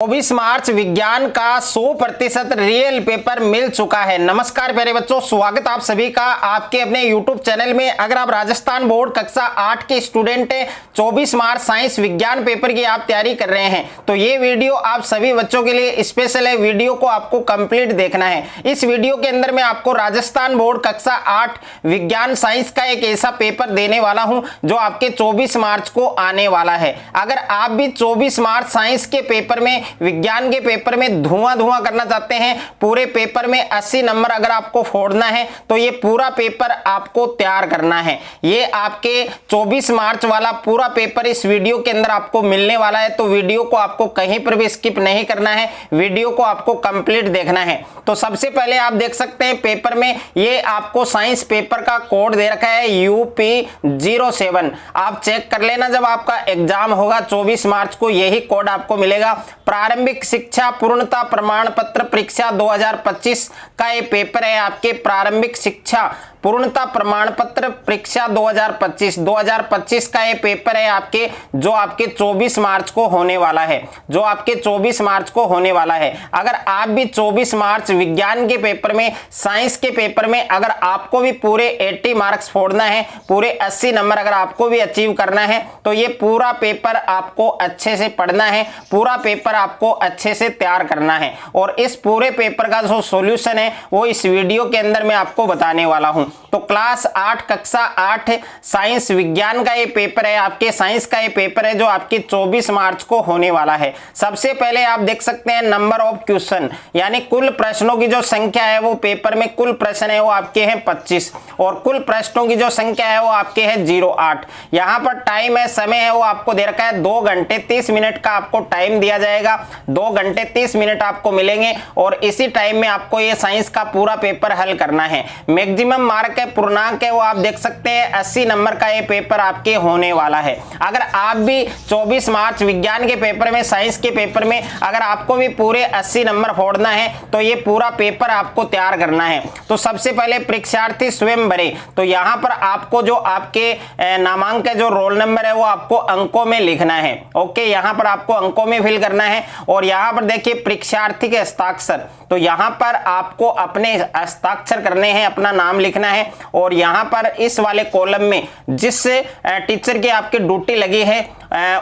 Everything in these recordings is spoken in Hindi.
24 मार्च विज्ञान का 100% रियल पेपर मिल चुका है। नमस्कार प्यारे बच्चों, स्वागत आप सभी का आपके अपने YouTube चैनल में। अगर आप राजस्थान बोर्ड कक्षा 8 के स्टूडेंट हैं, 24 मार्च साइंस विज्ञान पेपर की आप तैयारी कर रहे हैं, तो ये वीडियो आप सभी बच्चों के लिए स्पेशल है। वीडियो को आपको कंप्लीट देखना है। इस वीडियो के अंदर मैं आपको राजस्थान बोर्ड कक्षा 8 विज्ञान साइंस का एक ऐसा पेपर देने वाला हूं जो आपके 24 मार्च को आने वाला है। अगर आप भी 24 मार्च साइंस के पेपर में, विज्ञान के पेपर में धुआं करना चाहते हैं, पूरे पेपर में 80 नंबर अगर आपको फोड़ना है, तो ये पूरा पेपर आपको तैयार करना है। ये आपके 24 मार्च वाला पूरा पेपर इस वीडियो के अंदर आपको मिलने वाला है। तो वीडियो को आपको कहीं पर भी स्किप नहीं करना है, वीडियो को आपको कंप्लीट देखना है। तो सबसे पहले आप देख सकते हैं पेपर में ये आपको साइंस पेपर का कोड दे रखा है UP07। आप चेक कर लेना, जब आपका एग्जाम होगा 24 मार्च को यही कोड आपको मिलेगा। प्रारंभिक शिक्षा पूर्णता प्रमाण पत्र परीक्षा 2025 का ये पेपर है। आपके प्रारंभिक शिक्षा पूर्णता प्रमाण पत्र परीक्षा 2025 का ये पेपर है आपके, जो आपके 24 मार्च को होने वाला है, जो आपके 24 मार्च को होने वाला है। अगर आप भी 24 मार्च विज्ञान के पेपर में, साइंस के पेपर में अगर आपको भी पूरे 80 मार्क्स फोड़ना है, पूरे 80 नंबर अगर आपको भी अचीव करना है, तो ये पूरा पेपर आपको अच्छे से पढ़ना है, पूरा पेपर आपको अच्छे से तैयार करना है। और इस पूरे पेपर का जो सॉल्यूशन है वो इस वीडियो के अंदर मैं आपको बताने वाला हूं। तो क्लास 8 कक्षा 8 साइंस विज्ञान का ये पेपर है, आपके साइंस का ये पेपर है जो आपके 24 मार्च को होने वाला है। सबसे पहले आप देख सकते हैं नंबर ऑफ क्वेश्चन, यानी कुल प्रश्नों की जो संख्या है वो पेपर में कुल प्रश्न है वो आपके हैं 25, और कुल प्रश्नों की जो संख्या है वो आपके है 08। यहाँ पर टाइम है, समय है वो आपको दे रखा है 2 घंटे 30 मिनट का आपको टाइम दिया जाएगा। 2 घंटे 30 मिनट आपको मिलेंगे और इसी टाइम में आपको ये साइंस का पूरा पेपर हल करना है। मैक्सिमम मार्क है, पूर्णांक है वो आप देख सकते हैं 80 नंबर का ये पेपर आपके होने वाला है। अगर आप भी 24 मार्च विज्ञान के पेपर में, साइंस के पेपर में अगर आपको भी पूरे 80 नंबर फोड़ना है, तो ये पूरा पेपर आपको तैयार करना है। तो सबसे पहले परीक्षार्थी स्वयं भरे। तो यहाँ पर आपको जो आपके नामांक जो रोल नंबर है वो आपको अंकों में लिखना है। ओके, यहाँ पर आपको अंकों में फिल करना है। और यहाँ पर देखिए परीक्षार्थी के हस्ताक्षर, तो यहाँ पर आपको अपने हस्ताक्षर करने हैं, अपना नाम लिखना है। और यहाँ पर इस वाले कॉलम में जिस टीचर की आपकी ड्यूटी लगी है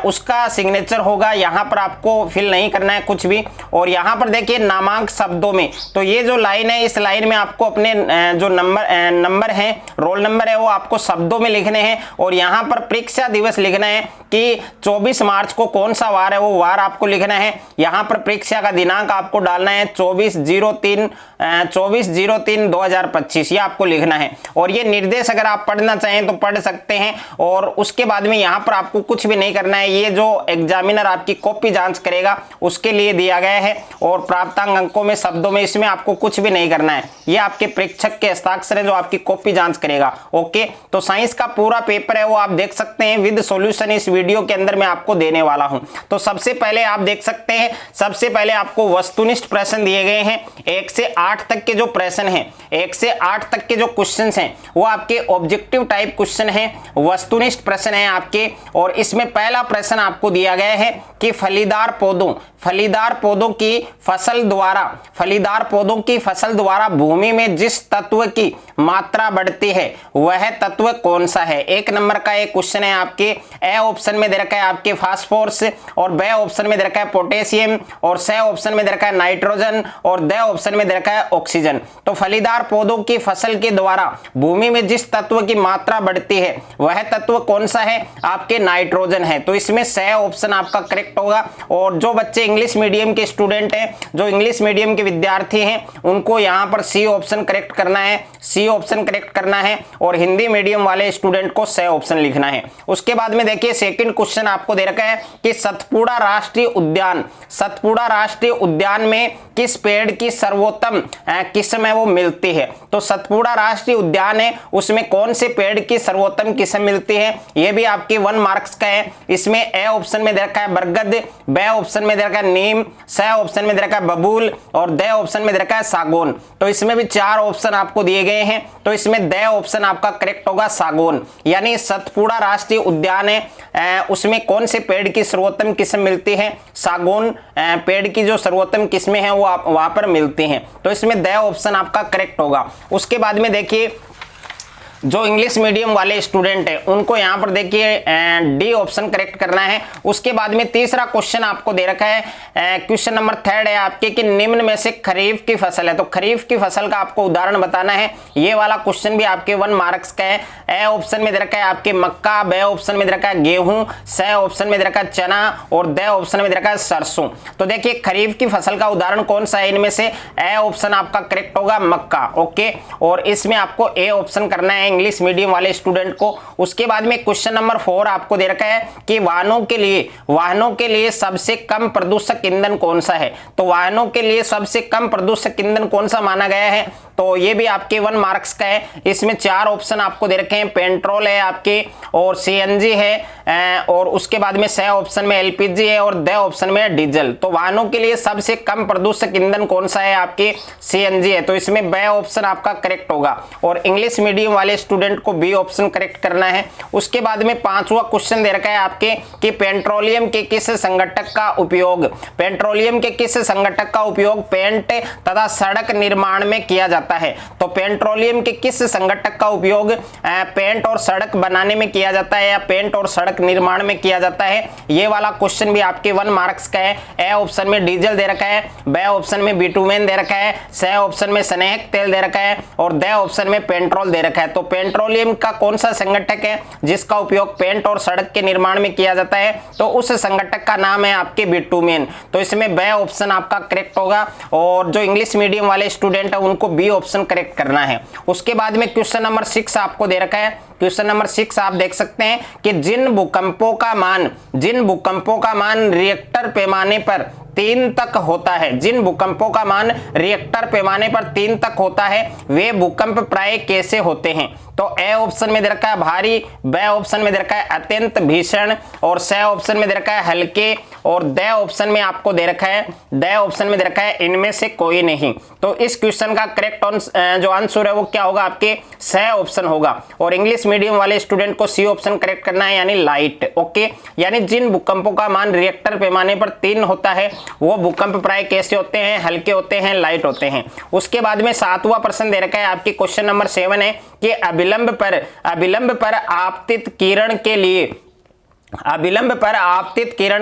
उसका सिग्नेचर होगा, यहाँ पर आपको फिल नहीं करना है कुछ भी। और यहाँ पर देखिए नामांक शब्दों में, तो ये जो लाइन है इस लाइन में आपको अपने जो नंबर है, रोल नंबर है वो आपको शब्दों में लिखने हैं। और यहाँ पर परीक्षा दिवस लिखना है कि 24 मार्च को कौन सा वार है वो वार आपको लिखना है। यहाँ पर परीक्षा का दिनांक आपको डालना है 24/03/2025, ये आपको लिखना है। और ये निर्देश अगर आप पढ़ना चाहें तो पढ़ सकते हैं। और उसके बाद में यहाँ पर आपको कुछ भी नहीं करना है, ये जो एग्जामिनर आपकी कॉपी जांच करेगा उसके लिए दिया गया है। और प्राप्तांक अंकों में, शब्दों में, इसमें आपको कुछ भी नहीं करना है, ये आपके परीक्षक के हस्ताक्षर है जो आपकी कॉपी जांच करेगा। ओके, तो साइंस का पूरा पेपर है वो आप देख सकते हैं विद सॉल्यूशन इस वीडियो के अंदर मैं आपको देने वाला हूं। तो सबसे पहले आप देख सकते हैं, सबसे पहले आपको वस्तुनिष्ठ प्रश्न दिए गए हैं। 1 से 8 तक के जो प्रश्न हैं, 1 से 8 तक के जो क्वेश्चन हैं वो आपके ऑब्जेक्टिव टाइप क्वेश्चन हैं, वस्तुनिष्ठ प्रश्न हैं आपके। और इसमें पहला प्रश्न आपको दिया गया है कि फलीदार पौधों की फसल द्वारा भूमि में जिस तत्व की मात्रा बढ़ती है वह तत्व कौन सा है। 1 नंबर का एक क्वेश्चन है आपके। ए ऑप्शन में दे रखा है आपके फास्फोरस, और बी ऑप्शन में दे रखा है पोटेशियम, और सी ऑप्शन में दे रखा है नाइट्रोजन, और डी ऑप्शन में दे रखा है ऑक्सीजन। तो फलीदार पौधों की फसल के द्वारा भूमि में जिस तत्व की मात्रा बढ़ती है वह तत्व कौन सा है, आपके नाइट्रोजन है। तो इसमें सी ऑप्शन आपका करेक्ट होगा। और जो बच्चे इंग्लिश मीडियम के स्टूडेंट हैं, जो इंग्लिश मीडियम के विद्यार्थी हैं, उनको यहाँ पर सी ऑप्शन करेक्ट करना है, सी ऑप्शन करेक्ट करना है। और हिंदी मीडियम वाले स्टूडेंट को सी ऑप्शन लिखना है। उसके बाद में देखिए सेकंड क्वेश्चन आपको दे रखा है कि सतपुड़ा राष्ट्रीय उद्यान में किस पेड़ की सर्वोत्तम किस्म है वो मिलती है। तो सतपुड़ा राष्ट्रीय उद्यान है, उसमें कौन से पेड़ की सर्वोत्तम किस्म मिलती है, ये भी आपके 1 मार्क्स का है। इसमें ए ऑप्शन में दे रखा है बरगद, बे ऑप्शन में दे रखा है नीम, स ऑप्शन में दे रखा है बबूल और दे ऑप्शन में दे रखा है सागौन। तो इसमें भी 4 ऑप्शन आपको दिए गए हैं, तो इसमें दे ऑप्शन आपका करेक्ट होगा सागौन। यानी सतपुड़ा राष्ट्रीय उद्यान है, उसमें कौन से पेड़ की सर्वोत्तम किस्म मिलती है? सागौन पेड़ की जो सर्वोत्तम किस्में हैं वो वहां पर मिलती हैं। तो इसमें दे ऑप्शन आपका करेक्ट होगा। उसके बाद में देखिए जो इंग्लिश मीडियम वाले स्टूडेंट है उनको यहाँ पर देखिए डी ऑप्शन करेक्ट करना है। उसके बाद में तीसरा क्वेश्चन आपको दे रखा है, क्वेश्चन नंबर 3 है आपके कि निम्न में से खरीफ की फसल है, तो खरीफ की फसल का आपको उदाहरण बताना है। ये वाला क्वेश्चन भी आपके 1 मार्क्स का है। ए ऑप्शन में दे रखा है आपके मक्का, बे ऑप्शन में दे रखा है गेहूं, स ऑप्शन में दे रखा है चना और दे ऑप्शन में दे रखा है सरसों। तो देखिए खरीफ की फसल का उदाहरण कौन सा है इनमें से? ए ऑप्शन आपका करेक्ट होगा मक्का। ओके, और इसमें आपको ए ऑप्शन करना है इंग्लिश मीडियम वाले स्टूडेंट को। उसके बाद में क्वेश्चन नंबर 4 आपको दे रखा है कि वाहनों के लिए सबसे कम प्रदूषक ईंधन कौन सा है? तो वाहनों के लिए सबसे कम प्रदूषक ईंधन कौन सा माना गया है? तो ये भी आपके 1 मार्क्स का है। इसमें 4 ऑप्शन आपको दे रखे हैं, पेट्रोल है आपके और सीएनजी है और उसके बाद में स ऑप्शन में एलपीजी है और द ऑप्शन में डीजल। तो वाहनों के लिए सबसे कम प्रदूषक ईंधन कौन सा है? आपके सीएनजी है। तो इसमें ब ऑप्शन आपका करेक्ट होगा और इंग्लिश मीडियम वाले स्टूडेंट को बी ऑप्शन करेक्ट करना है। उसके बाद में 5वां क्वेश्चन दे रखा है आपके कि पेट्रोलियम के किस संगठक का उपयोग पेंट तथा सड़क निर्माण में किया जाता है? तो पेट्रोलियम के किस संगठक का उपयोग पेंट और सड़क बनाने में किया जाता है या पेंट और सड़क निर्माण में किया जाता है? ये वाला क्वेश्चन भी आपके 1 मार्क्स का है। ए ऑप्शन में डीजल दे रखा है, बे ऑप्शन में बिटुमेन दे रखा है, स ऑप्शन में स्नेहक तेल दे रखा है और द ऑप्शन में पेट्रोल दे रखा है। तो पेट्रोलियम का कौन सा संगठक है जिसका उपयोग पेंट और सड़क के निर्माण में किया जाता है? तो उस संगठक का नाम है आपके बिटुमेन। तो इसमें बे ऑप्शन आपका करेक्ट होगा और जो इंग्लिश मीडियम वाले स्टूडेंट है उनको बी ऑप्शन करेक्ट करना है। उसके बाद में क्वेश्चन नंबर 6 आपको दे रखा है। क्वेश्चन नंबर 6 आप देख सकते हैं कि जिन भूकंपों का मान रिएक्टर पैमाने पर 3 तक होता है, जिन भूकंपों का मान रिएक्टर पैमाने पर 3 तक होता है वे भूकंप प्राय कैसे होते हैं? तो ए ऑप्शन में दे रखा है भारी, बे ऑप्शन में दे रखा है अत्यंत भीषण और स ऑप्शन में दे रखा है हल्के और द ऑप्शन में आपको दे रखा है इनमें से कोई नहीं। तो इस क्वेश्चन का करेक्ट जो आंसर है वो क्या होगा? आपके स ऑप्शन होगा और इंग्लिश मीडियम वाले स्टूडेंट को सी ऑप्शन करेक्ट करना है, यानी लाइट। ओके, यानी जिन भूकंपों का मान रिएक्टर पैमाने पर 3 होता है वो भूकंप प्राय कैसे होते हैं? हल्के होते हैं, लाइट होते हैं। उसके बाद में 7वां प्रश्न दे रखा है आपके क्वेश्चन नंबर 7 है कि अविलंब पर आपतित किरण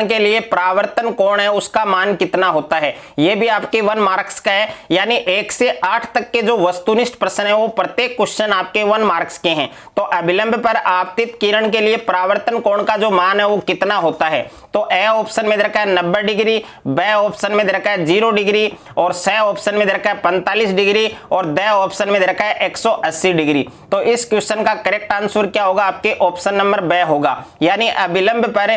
के लिए परावर्तन कोण है उसका मान कितना होता है? ये भी आपके 1 मार्क्स का है। यानी 1 से 8 तक के जो वस्तुनिष्ठ प्रश्न है वो प्रत्येक क्वेश्चन आपके 1 मार्क्स के हैं। तो अविलंब पर आपतित किरण के लिए परावर्तन कोण का जो मान है वो कितना होता है? तो ए ऑप्शन में दे रखा है 90 डिग्री, बे ऑप्शन में दे रखा है 0 डिग्री और स ऑप्शन में दे रखा है 45 डिग्री और द ऑप्शन में दे रखा है 180 डिग्री। तो इस क्वेश्चन का करेक्ट आंसर क्या होगा? आपके ऑप्शन नंबर बे होगा। यानी अविलंब पर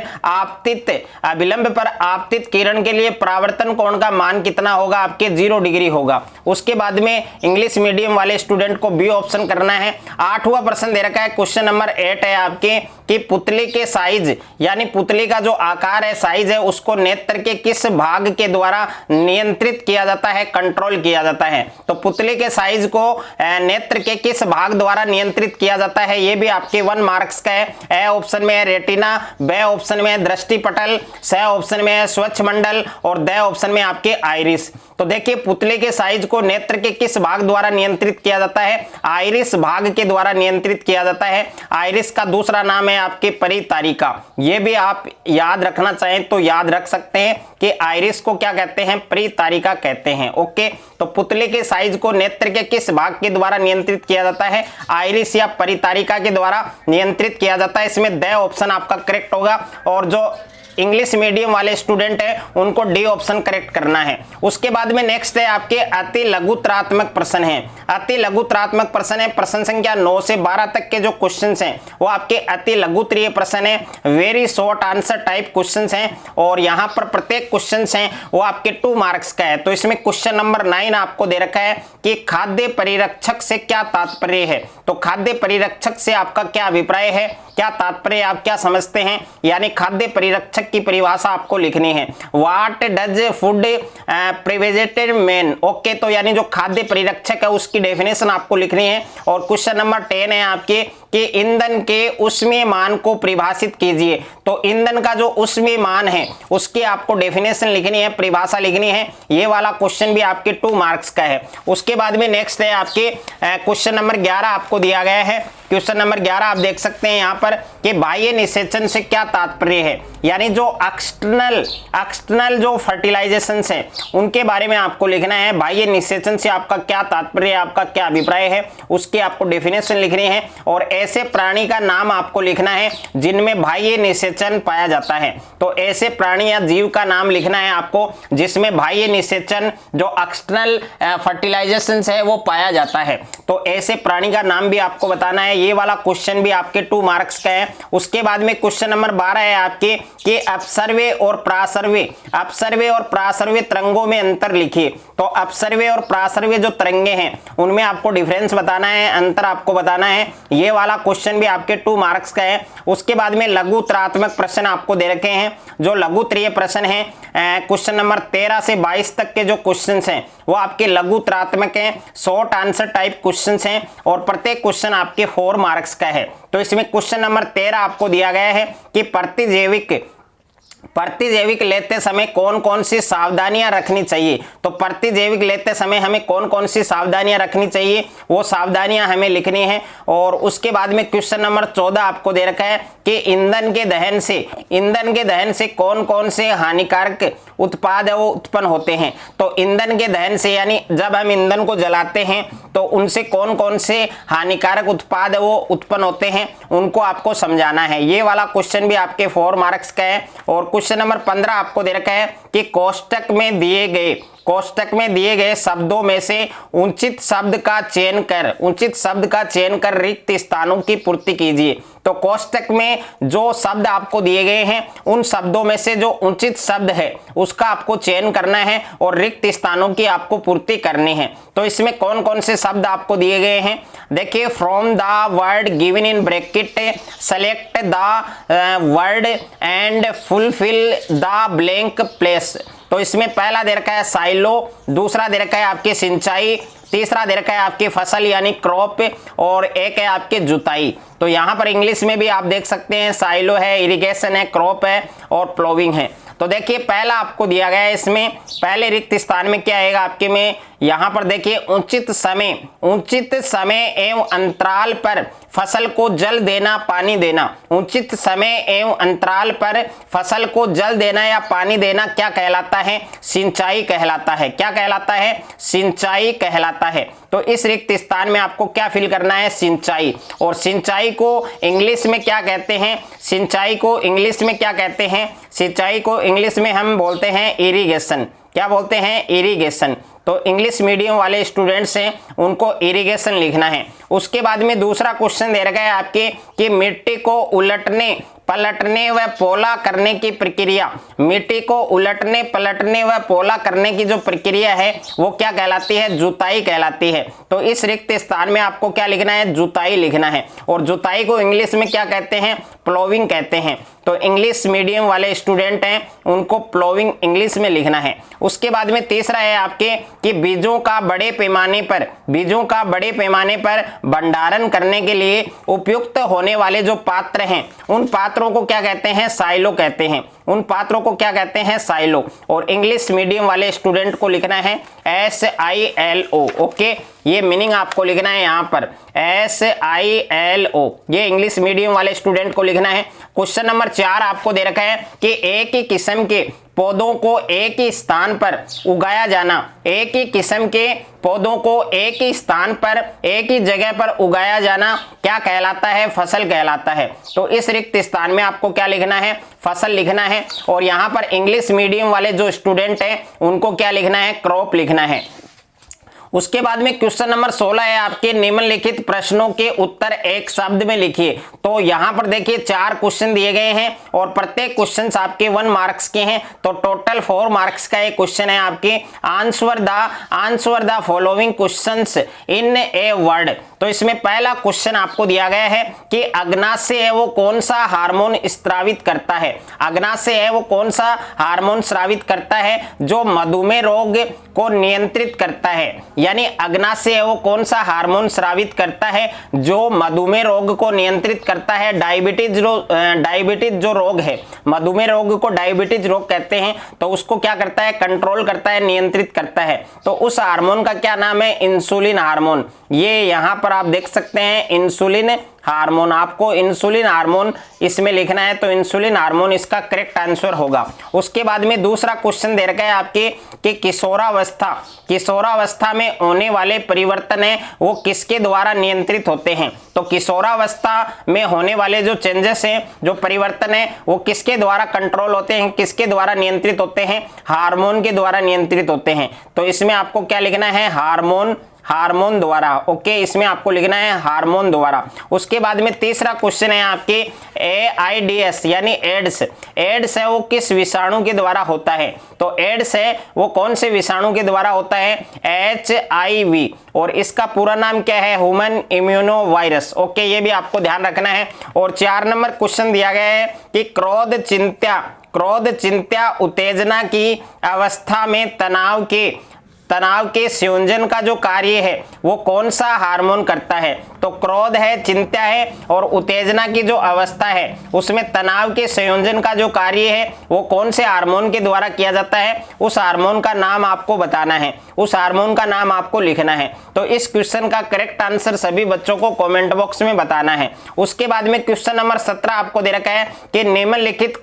आपतित किरण के लिए परावर्तन कोण का मान कितना होगा? आपके 0 डिग्री होगा। उसके बाद में इंग्लिश मीडियम वाले स्टूडेंट को बी ऑप्शन करना है। 8वां प्रश्न दे रखा है, क्वेश्चन नंबर 8 है आपके कि पुतली के साइज यानी पुतली का जो आकार है, साइज है, उसको नेत्र के किस भाग के द्वारा नियंत्रित किया जाता है, कंट्रोल किया जाता है? तो पुतली के साइज को नेत्र के किस भाग द्वारा नियंत्रित किया जाता है? ये भी आपके 1 मार्क्स का है। ए ऑप्शन में है रेटिना, बे ऑप्शन में है दृष्टि पटल, स ऑप्शन में है स्वच्छ मंडल और द ऑप्शन में आपके आइरिस। तो देखिए पुतले के साइज को नेत्र के किस भाग द्वारा नियंत्रित किया जाता है? आइरिस भाग के द्वारा नियंत्रित किया जाता है। आइरिस का दूसरा नाम है आपके परितारिका। ये भी आप याद रखना चाहें तो याद रख सकते हैं कि आइरिस को क्या कहते हैं? परितारिका कहते हैं। ओके, तो पुतले के साइज को नेत्र के किस भाग के द्वारा नियंत्रित किया जाता है? आइरिस या परितारिका के द्वारा नियंत्रित किया जाता है। इसमें द ऑप्शन आपका करेक्ट होगा और जो इंग्लिश मीडियम वाले स्टूडेंट हैं उनको डी ऑप्शन करेक्ट करना है। उसके बाद में नेक्स्ट है आपके अति लघुतरात्मक प्रश्न है। अति लघुतरात्मक प्रश्न है, प्रश्न संख्या 9 से 12 तक के जो क्वेश्चंस हैं वो आपके अति लघुत्तरीय प्रश्न है, very short answer type questions हैं और यहाँ पर प्रत्येक क्वेश्चंस हैं वो आपके 2 मार्क्स का है। तो इसमें क्वेश्चन नंबर 9 आपको दे रखा है कि खाद्य परिरक्षक से क्या तात्पर्य है। तो खाद्य परिरक्षक से आपका क्या अभिप्राय है, क्या तात्पर्य, आप क्या समझते हैं, यानी खाद्य परिरक्षक की परिभाषा आपको लिखनी है। व्हाट डज फूड प्रिवेजेटेड मेन, ओके, तो यानी जो खाद्य परिरक्षक है उसकी डेफिनेशन आपको लिखनी है। और क्वेश्चन नंबर 10 है आपके कि ईंधन के ऊष्मीय मान को परिभाषित कीजिए। तो ईंधन का जो ऊष्मीय मान है उसकी आपको डेफिनेशन लिखनी है, परिभाषा लिखनी है। ये वाला क्वेश्चन भी आपके 2 मार्क्स का है। उसके बाद में नेक्स्ट है आपके क्वेश्चन नंबर 11 आपको दिया गया है। क्वेश्चन नंबर 11 आप देख सकते हैं यहाँ पर कि बाह्य निषेचन से क्या तात्पर्य है, यानी जो एक्सटर्नल जो फर्टिलाइजेशन है उनके बारे में आपको लिखना है। बाह्य निषेचन से आपका क्या तात्पर्य है, आपका क्या अभिप्राय है, उसकी आपको डेफिनेशन लिखनी है। और ऐसे प्राणी का नाम आपको लिखना है जिनमें बाह्य निषेचन पाया जाता है। तो ऐसे प्राणी या जीव का नाम लिखना है आपको जिसमें बाह्य निषेचन जो एक्सटर्नल फर्टिलाइजेशन है वो पाया जाता है। तो ऐसे प्राणी का नाम भी आपको बताना है। ये वाला क्वेश्चन भी आपके 2 मार्क्स का है। उसके बाद में क्वेश्चन नंबर 12 है आपके कि अपसर्व्य और प्रासर्व्य तरंगों में अंतर लिखिए। तो अपसर्व्य और प्रासर्व्य जो तरंगे हैं उनमें आपको डिफरेंस बताना है, अंतर आपको बताना है। ये वाला क्वेश्चन भी आपके 2 मार्क्स का है। उसके बाद में लघुतरात्मक प्रश्न आपको दे रखे हैं। जो लघुत्तरीय प्रश्न है क्वेश्चन नंबर 13 से 22 तक के जो क्वेश्चन हैं वो आपके लघुतरात्मक हैं, शॉर्ट आंसर टाइप क्वेश्चन हैं और प्रत्येक क्वेश्चन आपके 4 मार्क्स का है। तो इसमें क्वेश्चन नंबर 13 आपको दिया गया है कि प्रतिजैविक लेते समय कौन कौन सी सावधानियां रखनी चाहिए। तो प्रतिजैविक लेते समय हमें कौन कौन सी सावधानियां रखनी चाहिए वो सावधानियां हमें लिखनी है। और उसके बाद में क्वेश्चन नंबर 14 आपको दे रखा है कि ईंधन के दहन से कौन कौन से हानिकारक उत्पाद है वो उत्पन्न होते हैं। तो ईंधन के दहन से यानी जब हम ईंधन को जलाते हैं तो उनसे कौन कौन से हानिकारक उत्पाद है वो उत्पन्न होते हैं, उनको आपको समझाना है। ये वाला क्वेश्चन भी आपके 4 मार्क्स का है। और क्वेश्चन नंबर 15 आपको दे रखा है कि कोष्टक में दिए गए शब्दों में से उचित शब्द का चयन कर रिक्त स्थानों की पूर्ति कीजिए। तो कोष्टक में जो शब्द आपको दिए गए हैं उन शब्दों में से जो उचित शब्द है उसका आपको चयन करना है और रिक्त स्थानों की आपको पूर्ति करनी है। तो इसमें कौन कौन से शब्द आपको दिए गए हैं, देखिए, from the word given in bracket select the word and fulfil the blank place. तो इसमें पहला दे रखा है साइलो, दूसरा दे रखा है आपके सिंचाई, तीसरा दे रखा है आपकी फसल यानी क्रॉप और एक है आपके जुताई। तो यहाँ पर इंग्लिश में भी आप देख सकते हैं साइलो है, इरिगेशन है, क्रॉप है और प्लोविंग है। तो देखिए पहला आपको दिया गया है, इसमें पहले रिक्त स्थान में क्या आएगा आपके में, यहाँ पर देखिए उचित समय एवं अंतराल पर फसल को जल देना पानी देना। उचित समय एवं अंतराल पर फसल को जल देना या पानी देना क्या कहलाता है, सिंचाई कहलाता है। क्या कहलाता है, सिंचाई कहलाता है। तो इस रिक्त स्थान में आपको क्या फिल करना है, सिंचाई। और सिंचाई को इंग्लिश में क्या कहते हैं, सिंचाई को इंग्लिश में क्या कहते हैं, सिंचाई को इंग्लिश में हम बोलते हैं इरिगेशन। क्या बोलते हैं, इरिगेशन। तो इंग्लिश मीडियम वाले स्टूडेंट्स हैं उनको इरिगेशन लिखना है। उसके बाद में दूसरा क्वेश्चन दे रखा है आपके कि मिट्टी को उलटने पलटने व पोला करने की प्रक्रिया, मिट्टी को उलटने पलटने व पोला करने की जो प्रक्रिया है वो क्या कहलाती है, जुताई कहलाती है। तो इस रिक्त स्थान में आपको क्या लिखना है, जुताई लिखना है। और जुताई को इंग्लिश में क्या कहते हैं, प्लोविंग कहते हैं। तो इंग्लिश मीडियम वाले स्टूडेंट हैं उनको प्लोविंग इंग्लिश में लिखना है। उसके बाद में तीसरा है आपके कि बीजों का बड़े पैमाने पर भंडारण करने के लिए उपयुक्त होने वाले जो पात्र हैं उन पात्रों को क्या कहते हैं, साइलो कहते हैं। उन पात्रों को क्या कहते हैं, साइलो। और इंग्लिश मीडियम वाले स्टूडेंट को लिखना है SILO। ओके, ये मीनिंग आपको लिखना है यहाँ पर SILO, ये इंग्लिश मीडियम वाले स्टूडेंट को लिखना है। क्वेश्चन नंबर 4 आपको दे रखा है कि एक ही किस्म के पौधों को एक ही स्थान पर उगाया जाना, एक ही किस्म के पौधों को एक ही स्थान पर एक ही जगह पर उगाया जाना क्या कहलाता है, फसल कहलाता है। तो इस रिक्त स्थान में आपको क्या लिखना है, फसल लिखना है। और यहाँ पर इंग्लिश मीडियम वाले जो स्टूडेंट हैं उनको क्या लिखना है, क्रॉप लिखना है। उसके बाद में क्वेश्चन नंबर 16 है आपके, निम्नलिखित प्रश्नों के उत्तर एक शब्द में लिखिए। तो यहां पर देखिए 4 क्वेश्चन दिए गए हैं और प्रत्येक क्वेश्चन आपके 1 मार्क्स के हैं, तो टोटल 4 मार्क्स का एक क्वेश्चन है आपके। Answer the following questions in a word. तो इसमें पहला क्वेश्चन आपको दिया गया है कि अग्नाशय है वो कौन सा हार्मोन स्रावित करता है। अग्नाशय है वो कौन सा हार्मोन स्रावित करता है जो मधुमेह रोग को नियंत्रित करता है। यानी अग्नाशय है वो कौन सा हार्मोन स्रावित करता है जो मधुमेह रोग को नियंत्रित करता है। डायबिटीज जो रोग है, मधुमेह रोग को डायबिटीज रोग कहते हैं, तो उसको क्या करता है, कंट्रोल करता है, नियंत्रित करता है। तो उस हार्मोन का क्या नाम है, इंसुलिन हार्मोन। ये यहां पर आप देख सकते हैं इंसुलिन हार्मोन, आपको इंसुलिन हार्मोन इसमें लिखना है, तो इंसुलिन हार्मोन इसका करेक्ट आंसर होगा। उसके बाद में दूसरा क्वेश्चन दे रखा है आपके कि किशोरावस्था में होने वाले परिवर्तन है वो किसके द्वारा नियंत्रित होते हैं। तो किशोरावस्था में होने वाले जो चेंजेस हैं, जो परिवर्तन है वो किसके द्वारा कंट्रोल होते हैं, किसके द्वारा नियंत्रित होते हैं, हार्मोन के द्वारा नियंत्रित होते हैं। तो इसमें आपको क्या लिखना है, हार्मोन द्वारा। ओके, इसमें आपको लिखना है हार्मोन द्वारा। उसके बाद में तीसरा क्वेश्चन है आपके AIDS यानी एड्स है वो किस विषाणु के द्वारा होता है। तो एड्स है वो कौन से विषाणु के द्वारा होता है, HIV, और इसका पूरा नाम क्या है, ह्यूमन इम्यूनो वायरस। ओके, ये भी आपको ध्यान रखना है। और 4 नंबर क्वेश्चन दिया गया है कि क्रोध चिंत्या उत्तेजना की अवस्था में तनाव के संयोजन का जो कार्य है वो कौन सा हार्मोन करता है। तो क्रोध है, चिंता है और उत्तेजना की जो अवस्था है उसमें तनाव के संयोजन का जो कार्य है वो कौन से हार्मोन के द्वारा किया जाता है, उस हार्मोन का नाम आपको बताना है, उस हार्मोन का नाम आपको लिखना है। तो इस क्वेश्चन का करेक्ट आंसर सभी बच्चों को कमेंट बॉक्स में बताना है। उसके बाद में क्वेश्चन नंबर 17 आपको दे रखा है कि निम्नलिखित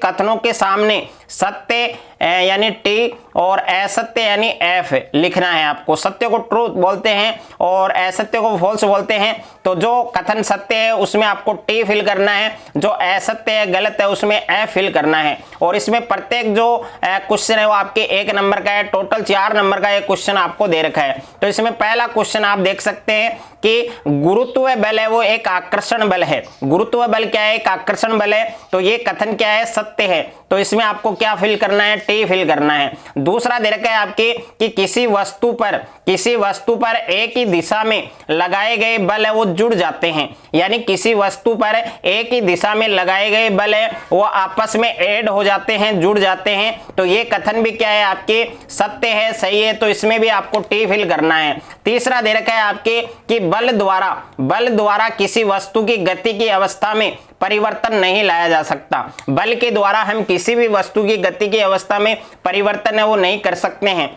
कथनों के सामने सत्य यानी T और असत्य यानी F लिखना है आपको। सत्य को ट्रूथ बोलते हैं और असत्य को फॉल्स बोलते हैं। तो जो कथन सत्य है उसमें आपको T फिल करना है, जो असत्य है, गलत है, उसमें F फिल करना है। और इसमें प्रत्येक जो क्वेश्चन है वो आपके 1 नंबर का है। टोटल 4 नंबर का एक क्वेश्चन आपको दे रखा है। तो इसमें पहला क्वेश्चन आप देख सकते हैं कि गुरुत्व बल है वो एक आकर्षण बल है। गुरुत्व बल क्या है, एक आकर्षण बल है। तो ये कथन क्या है, सत्य है। तो इसमें आपको क्या फिल करना है, T फिल करना है। दूसरा दे रखा है आपके कि किसी वस्तु पर एक ही दिशा में लगाए गए बल है वो जुड़ जाते हैं। यानी किसी वस्तु पर एक ही दिशा में लगाए गए बल है वो आपस में ऐड हो जाते हैं, जुड़ जाते हैं। तो ये कथन भी क्या है, आपके सत्य है, सही है। तो इसमें भी आपको T फिल करना है। तीसरा दे रखा है आपके कि बल द्वारा किसी वस्तु की गति की अवस्था में परिवर्तन नहीं लाया जा सकता। बल के द्वारा हम किसी भी वस्तु की गति की अवस्था में परिवर्तन है वो नहीं कर सकते हैं।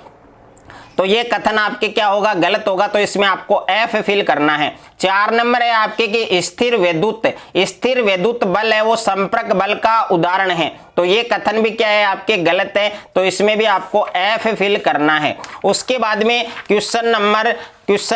तो ये कथन आपके क्या होगा, गलत होगा। तो इसमें आपको F फिल करना है। 4 नंबर है आपके कि स्थिर वैद्युत बल है वो संपर्क बल का उदाहरण है। तो ये कथन भी क्या है, आपके गलत है। तो इसमें भी आपको F फिल करना है। उसके बाद में क्वेश्चन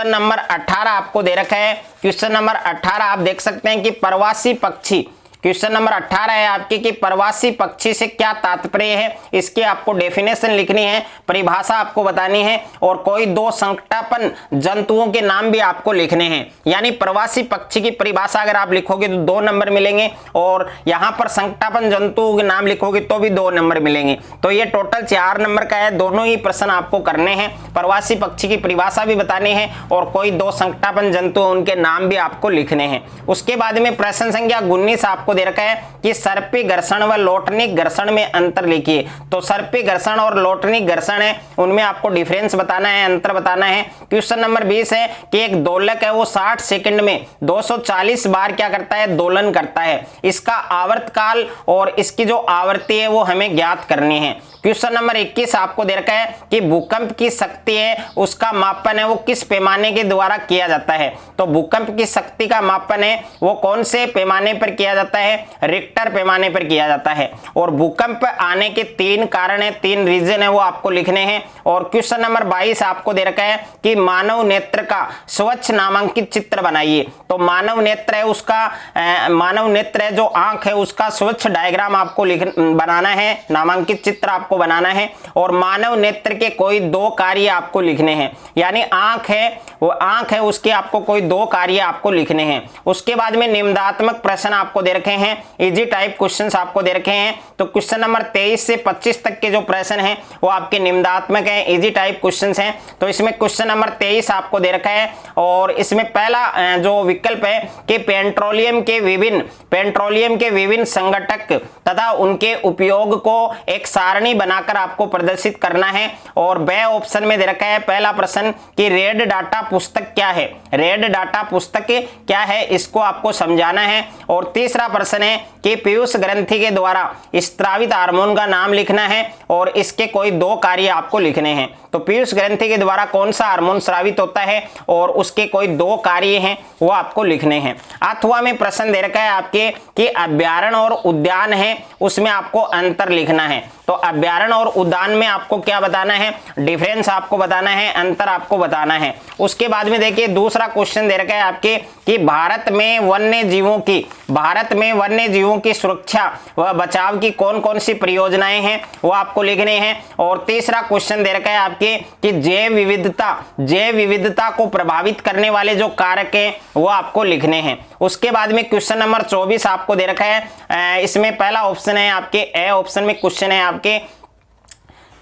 नंबर 18 आपको दे रखा है। क्वेश्चन नंबर 18 आप देख सकते हैं कि प्रवासी पक्षी, क्वेश्चन नंबर 18 है आपके कि प्रवासी पक्षी से क्या तात्पर्य है। इसकी आपको डेफिनेशन लिखनी है, परिभाषा आपको बतानी है और कोई 2 संकटापन्न जंतुओं के नाम भी आपको लिखने हैं। यानी प्रवासी पक्षी की परिभाषा अगर आप लिखोगे तो 2 नंबर मिलेंगे और यहाँ पर संकटापन्न जंतुओं के नाम लिखोगे तो भी 2 नंबर मिलेंगे। तो ये टोटल 4 नंबर का है। दोनों ही प्रश्न आपको करने हैं, प्रवासी पक्षी की परिभाषा भी बतानी है और कोई 2 संकटापन्न जंतु उनके नाम भी आपको लिखने हैं। उसके बाद में प्रश्न संख्या 19 आपको दे रखा है कि सर्पी घर्षण व लोटनिक घर्षण में अंतर लिखिए। तो सर्पी घर्षण और लोटनिक घर्षण है उनमें आपको डिफरेंस बताना है, अंतर बताना है। क्वेश्चन नंबर 20 है कि एक दोलक है वो 60 सेकंड में 240 बार क्या करता है, दोलन करता है। इसका आवर्तकाल और इसकी जो आवृत्ति है वो हमें ज्ञात करनी है। क्वेश्चन नंबर 21 आपको दे रखा है कि भूकंप की शक्ति है उसका मापन है वो किस पैमाने के द्वारा किया जाता है। तो भूकंप की शक्ति का मापन है वो कौन से पैमाने पर किया जाता है, रिक्टर पैमाने पर किया जाता है। और भूकंप आने के 3 कारण है, 3 रीजन है वो आपको लिखने हैं। और क्वेश्चन नंबर 22 आपको दे रखा है कि मानव नेत्र का स्वच्छ नामांकित चित्र बनाइए। तो मानव नेत्र है उसका मानव नेत्र है जो आंख है उसका स्वच्छ डायग्राम आपको बनाना है, नामांकित चित्र आपको बनाना है। और मानव नेत्र के कोई 2 कार्य आपको लिखने हैं, यानी आंख है वो आंख है उसके आपको कोई 2 कार्य आपको लिखने हैं। उसके बाद में निम्नात्मक प्रश्न आपको दे रखे हैं, इजी टाइप क्वेश्चंस आपको दे रखे हैं। तो क्वेश्चन नंबर 23 से 25 तक के जो प्रश्न हैं वो आपके निम्नात्मक हैं, इजी टाइप क्वेश्चंस हैं। तो इसमें क्वेश्चन नंबर 23 आपको दे रखा है और इसमें पहला जो विकल्प है कि पेट्रोलियम के विभिन्न संघटक तथा उनके उपयोग को एक सारणी बनाकर आपको प्रदर्शित करना है। और ब ऑप्शन में दे रखा है पहला प्रश्न कि रेड डाटा पुस्तक क्या है, रेड डाटा पुस्तक क्या है इसको आपको समझाना है। और तीसरा प्रश्न है कि पीयूष ग्रंथि के द्वारा स्रावित हार्मोन का नाम लिखना है और इसके कोई 2 कार्य आपको लिखने हैं। तो पीयूष ग्रंथि के द्वारा कौन सा हार्मोन स्रावित होता है और उसके कोई 2 कार्य हैं वो आपको लिखने हैं। अथवा में प्रश्न दे रखा है आपके कि अभ्यारण्य और उद्यान है उसमें आपको अंतर लिखना है। तो अभ्यारण्य और उद्यान में आपको क्या बताना है, डिफरेंस आपको बताना है, अंतर आपको बताना है। उसके बाद में देखिए दूसरा क्वेश्चन दे रखा है आपके कि भारत में वन्य जीवों की सुरक्षा व बचाव की कौन कौन सी परियोजनाएं हैं वो आपको लिखने हैं। और तीसरा क्वेश्चन दे रखा है आपके कि जैव विविधता को प्रभावित करने वाले जो कारक हैं वो आपको लिखने हैं। उसके बाद में क्वेश्चन नंबर 24 आपको दे रखा है, इसमें पहला ऑप्शन है आपके ए ऑप्शन में क्वेश्चन है आपके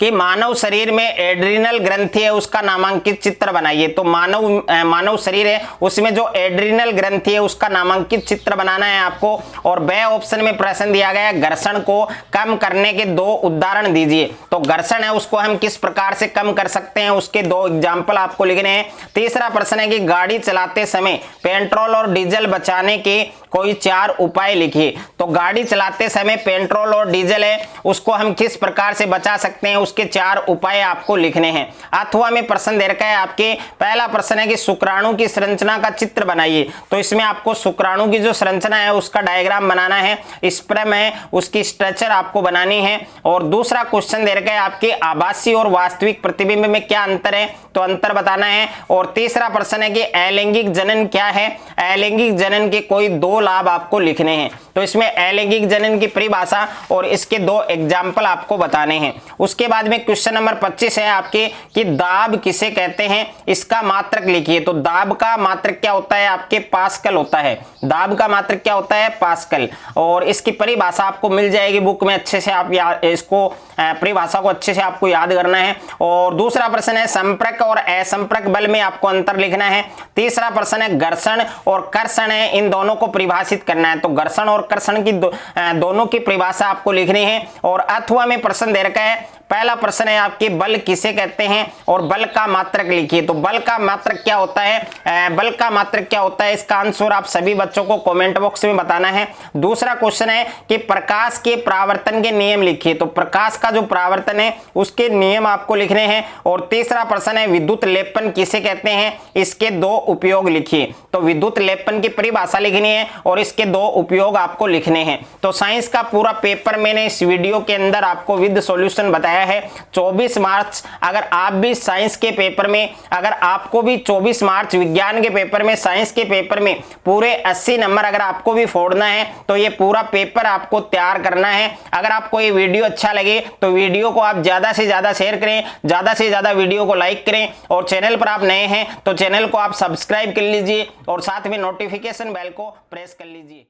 कि मानव शरीर में एड्रिनल ग्रंथि है उसका नामांकित चित्र बनाइए। तो मानव शरीर है उसमें जो एड्रिनल ग्रंथि है उसका नामांकित चित्र बनाना है आपको। और बे ऑप्शन में प्रश्न दिया गया है घर्षण को कम करने के 2 उदाहरण दीजिए। तो घर्षण है उसको हम किस प्रकार से कम कर सकते हैं उसके 2 एग्जाम्पल आपको लिखने हैं। तीसरा प्रश्न है कि गाड़ी चलाते समय पेट्रोल और डीजल बचाने के कोई 4 उपाय लिखिए। तो गाड़ी चलाते समय पेट्रोल और डीजल है उसको हम किस प्रकार से बचा सकते हैं उसके 4 उपाय आपको लिखने हैं। अथवा में प्रश्न दे रखा है आपके पहला प्रश्न है कि शुक्राणु की संरचना का चित्र बनाइए। तो इसमें आपको शुक्राणु की जो संरचना है उसका डायग्राम बनाना है, स्पर्म है उसकी स्ट्रक्चर आपको बनानी है। और दूसरा क्वेश्चन दे रखा है आपके आभासी और वास्तविक प्रतिबिंब में क्या अंतर है, तो अंतर बताना है। और तीसरा प्रश्न है कि अलैंगिक जनन क्या है, अलैंगिक जनन के कोई 2 लाभ आपको लिखने हैं। तो इसमें अलैंगिक जनन की परिभाषा और इसके 2 एग्जाम्पल आपको बताने हैं। उसके बाद में क्वेश्चन नंबर 25 है आपके कि दाब किसे कहते हैं इसका मात्रक लिखिए। तो दाब का मात्रक क्या होता है आपके पास्कल होता है, दाब का मात्रक क्या होता है पास्कल। और इसकी परिभाषा आपको मिल जाएगी बुक में, अच्छे से आप इसको परिभाषा को अच्छे से आपको याद करना है। और दूसरा प्रश्न है संपर्क और असंपर्क बल में आपको अंतर लिखना है। तीसरा प्रश्न है घर्षण और कर्षण है इन दोनों को परिभाषित करना है। तो घर्षण और कर्षण की दोनों की परिभाषा आपको लिखनी है। और अथवा में प्रश्न दे रखा है, पहला प्रश्न है आपके बल किसे कहते हैं और बल का मात्रक लिखिए। तो बल का मात्रक क्या होता है, बल का मात्रक क्या होता है इसका आंसर आप सभी बच्चों को कमेंट बॉक्स में बताना है। दूसरा क्वेश्चन है कि प्रकाश के परावर्तन के नियम लिखिए। तो प्रकाश का जो परावर्तन है उसके नियम आपको लिखने हैं। और तीसरा प्रश्न है विद्युत लेपन किसे कहते हैं इसके 2 उपयोग लिखिए। तो विद्युत लेपन की परिभाषा लिखनी है और इसके 2 उपयोग आपको लिखने हैं। तो साइंस का पूरा पेपर मैंने इस वीडियो के अंदर आपको विद सॉल्यूशन बताया है। 24 मार्च अगर आप भी साइंस के पेपर में, अगर आपको भी 24 मार्च विज्ञान के पेपर में, साइंस के पेपर में पूरे 80 नंबर अगर आपको भी फोड़ना है तो ये पूरा पेपर आपको तैयार करना है। अगर आपको ये वीडियो अच्छा लगे तो वीडियो को आप ज्यादा से ज्यादा शेयर करें, ज्यादा से ज्यादा वीडियो को लाइक करें। और चैनल पर आप नए हैं तो चैनल को आप सब्सक्राइब कर लीजिए और साथ में नोटिफिकेशन बेल को प्रेस कर लीजिए।